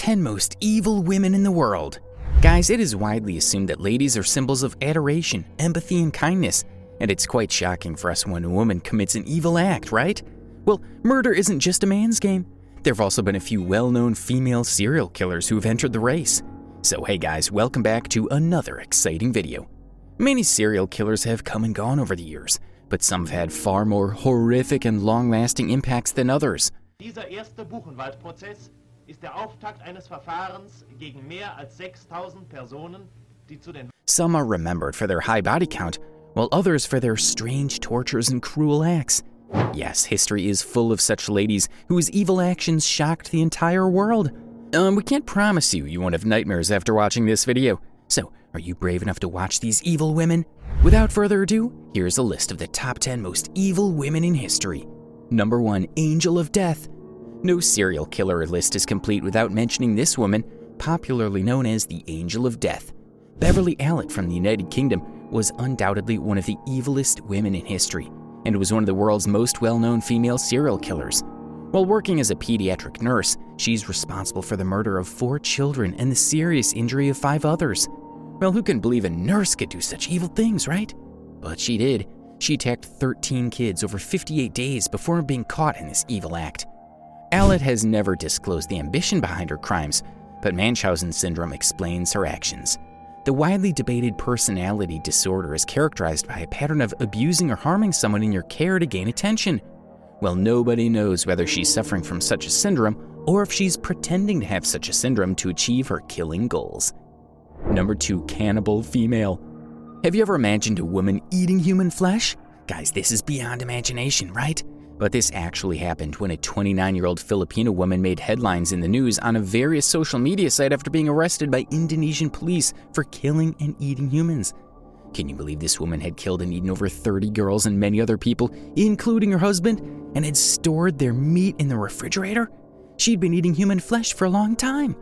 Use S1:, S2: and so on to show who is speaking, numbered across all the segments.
S1: 10 most evil women in the world. Guys, it is widely assumed that ladies are symbols of adoration, empathy, and kindness, and it's quite shocking for us when a woman commits an evil act, right? Well, murder isn't just a man's game. There have also been a few well-known female serial killers who have entered the race. So hey guys, welcome back to another exciting video. Many serial killers have come and gone over the years, but some have had far more horrific and long-lasting impacts than others.
S2: Dieser erste Buchenwald-Prozess ist der Auftakt eines Verfahrens gegen mehr als 6.000 Personen, die zu den
S1: Some are remembered for their high body count, while others for their strange tortures and cruel acts. Yes, history is full of such ladies whose evil actions shocked the entire world. We can't promise you won't have nightmares after watching this video. So, are you brave enough to watch these evil women? Without further ado, here's a list of the top 10 most evil women in history. Number 1, Angel of Death. No serial killer list is complete without mentioning this woman, popularly known as the Angel of Death. Beverly Allitt from the United Kingdom was undoubtedly one of the evilest women in history, and was one of the world's most well-known female serial killers. While working as a pediatric nurse, she's responsible for the murder of 4 children and the serious injury of 5 others. Well, who can believe a nurse could do such evil things, right? But she did. She attacked 13 kids over 58 days before being caught in this evil act. Allitt has never disclosed the ambition behind her crimes, but Munchausen syndrome explains her actions. The widely debated personality disorder is characterized by a pattern of abusing or harming someone in your care to gain attention. Well, nobody knows whether she's suffering from such a syndrome or if she's pretending to have such a syndrome to achieve her killing goals. Number 2, Cannibal Female. Have you ever imagined a woman eating human flesh? Guys, this is beyond imagination, right? But this actually happened when a 29-year-old Filipino woman made headlines in the news on a various social media site after being arrested by Indonesian police for killing and eating humans. Can you believe this woman had killed and eaten over 30 girls and many other people, including her husband, and had stored their meat in the refrigerator? She'd been eating human flesh for a long time.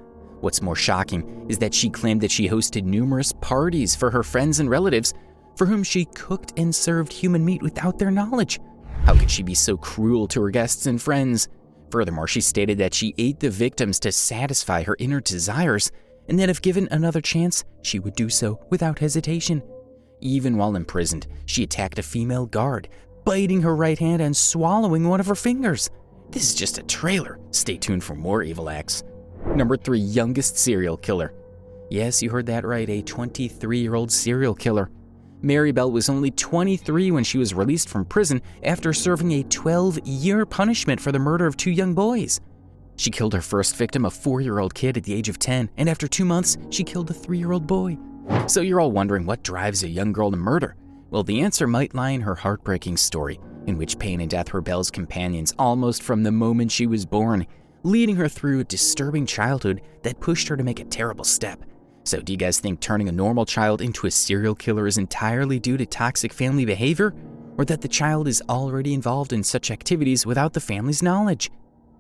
S1: What's more shocking is that she claimed that she hosted numerous parties for her friends and relatives for whom she cooked and served human meat without their knowledge. How could she be so cruel to her guests and friends? Furthermore, she stated that she ate the victims to satisfy her inner desires, and that if given another chance, she would do so without hesitation. Even while imprisoned, she attacked a female guard, biting her right hand and swallowing one of her fingers. This is just a trailer. Stay tuned for more evil acts. Number 3, youngest serial killer. Yes, you heard that right, a 23-year-old serial killer. Mary Bell was only 23 when she was released from prison after serving a 12-year punishment for the murder of 2 young boys. She killed her first victim, a 4-year-old kid, at the age of 10, and after 2 months, she killed a 3-year-old boy. So you're all wondering what drives a young girl to murder? Well, the answer might lie in her heartbreaking story, in which pain and death were Bell's companions almost from the moment she was born, leading her through a disturbing childhood that pushed her to make a terrible step. So do you guys think turning a normal child into a serial killer is entirely due to toxic family behavior? Or that the child is already involved in such activities without the family's knowledge?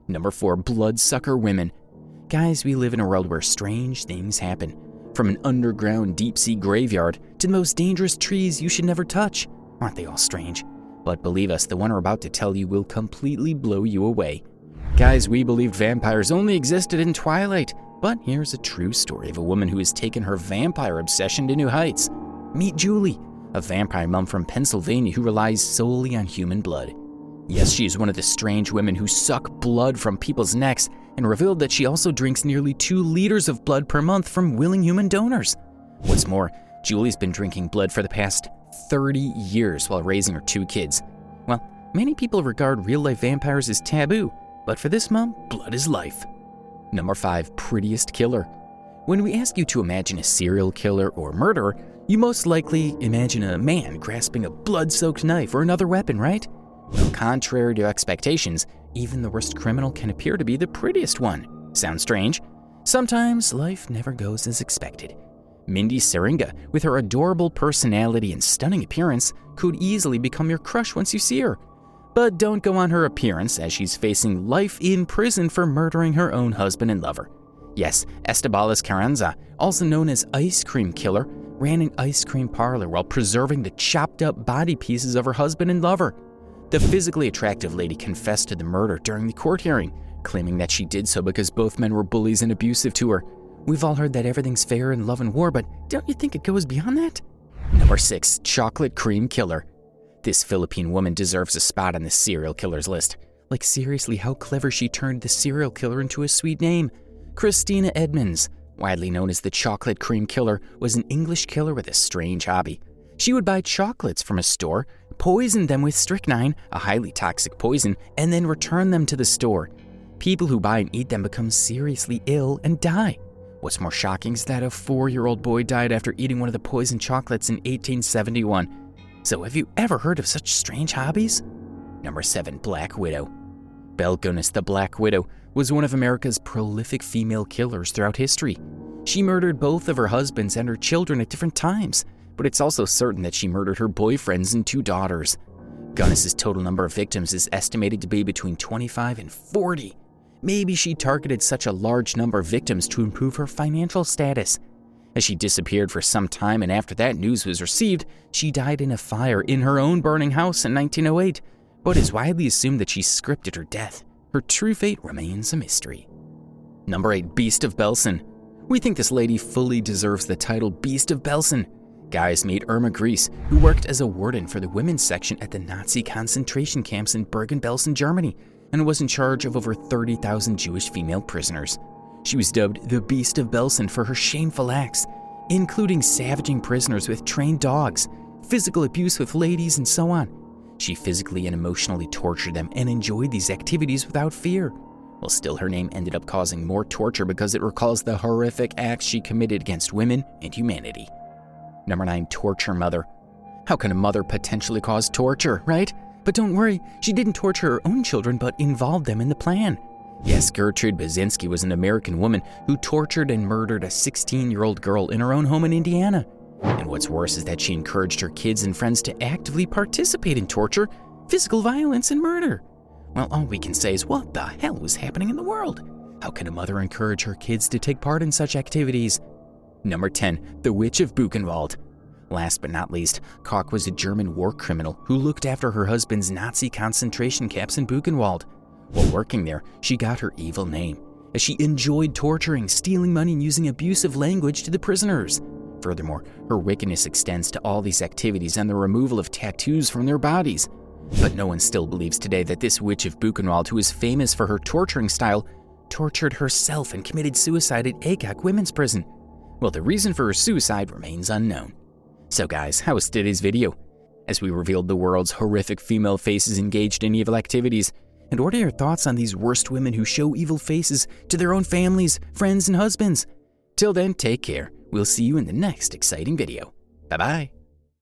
S1: Number 4, bloodsucker women. Guys, we live in a world where strange things happen. From an underground deep-sea graveyard to the most dangerous trees you should never touch. Aren't they all strange? But believe us, the one we're about to tell you will completely blow you away. Guys, we believed vampires only existed in Twilight. But here's a true story of a woman who has taken her vampire obsession to new heights. Meet Julie, a vampire mom from Pennsylvania who relies solely on human blood. Yes, she is one of the strange women who suck blood from people's necks, and revealed that she also drinks nearly 2 liters of blood per month from willing human donors. What's more, Julie's been drinking blood for the past 30 years while raising her 2 kids. Well, many people regard real-life vampires as taboo, but for this mom, blood is life. Number 5, Prettiest Killer. When we ask you to imagine a serial killer or murderer, you most likely imagine a man grasping a blood-soaked knife or another weapon, right? Well, contrary to expectations, even the worst criminal can appear to be the prettiest one. Sounds strange? Sometimes life never goes as expected. Mindy Seringa, with her adorable personality and stunning appearance, could easily become your crush once you see her. But don't go on her appearance, as she's facing life in prison for murdering her own husband and lover. Yes, Estebalas Carranza, also known as Ice Cream Killer, ran an ice cream parlor while preserving the chopped up body pieces of her husband and lover. The physically attractive lady confessed to the murder during the court hearing, claiming that she did so because both men were bullies and abusive to her. We've all heard that everything's fair in love and war, but don't you think it goes beyond that? Number 6, Chocolate Cream Killer. This Philippine woman deserves a spot on the serial killers list. Like seriously, how clever she turned the serial killer into a sweet name. Christina Edmonds, widely known as the Chocolate Cream Killer, was an English killer with a strange hobby. She would buy chocolates from a store, poison them with strychnine, a highly toxic poison, and then return them to the store. People who buy and eat them become seriously ill and die. What's more shocking is that a 4-year-old boy died after eating one of the poisoned chocolates in 1871. So have you ever heard of such strange hobbies? Number 7, Black Widow. Belsen, the Black Widow, was one of America's prolific female killers throughout history. She murdered both of her husbands and her children at different times, but it's also certain that she murdered her boyfriends and 2 daughters. Gunness's total number of victims is estimated to be between 25 and 40. Maybe she targeted such a large number of victims to improve her financial status. As she disappeared for some time and after that news was received, she died in a fire in her own burning house in 1908, but it's widely assumed that she scripted her death. Her true fate remains a mystery. Number 8, Beast of Belsen. We think this lady fully deserves the title Beast of Belsen. Guys meet Irma Gries, who worked as a warden for the women's section at the Nazi concentration camps in Bergen-Belsen, Germany, and was in charge of over 30,000 Jewish female prisoners. She was dubbed the Beast of Belsen for her shameful acts, including savaging prisoners with trained dogs, physical abuse with ladies, and so on. She physically and emotionally tortured them and enjoyed these activities without fear. Well, still, her name ended up causing more torture because it recalls the horrific acts she committed against women and humanity. Number 9, Torture Mother. How can a mother potentially cause torture, right? But don't worry, she didn't torture her own children, but involved them in the plan. Yes, Gertrude Basinski was an American woman who tortured and murdered a 16-year-old girl in her own home in Indiana. And what's worse is that she encouraged her kids and friends to actively participate in torture, physical violence, and murder. Well, all we can say is, what the hell was happening in the world? How can a mother encourage her kids to take part in such activities? Number 10, the Witch of Buchenwald. Last but not least, Koch was a German war criminal who looked after her husband's Nazi concentration camps in Buchenwald. While working there, she got her evil name, as she enjoyed torturing, stealing money, and using abusive language to the prisoners. Furthermore, her wickedness extends to all these activities and the removal of tattoos from their bodies. But no one still believes today that this Witch of Buchenwald, who is famous for her torturing style, tortured herself and committed suicide at Aycock Women's Prison. Well, the reason for her suicide remains unknown. So guys, how was today's video? As we revealed the world's horrific female faces engaged in evil activities, and what are your thoughts on these worst women who show evil faces to their own families, friends, and husbands? Till then, take care. We'll see you in the next exciting video. Bye-bye.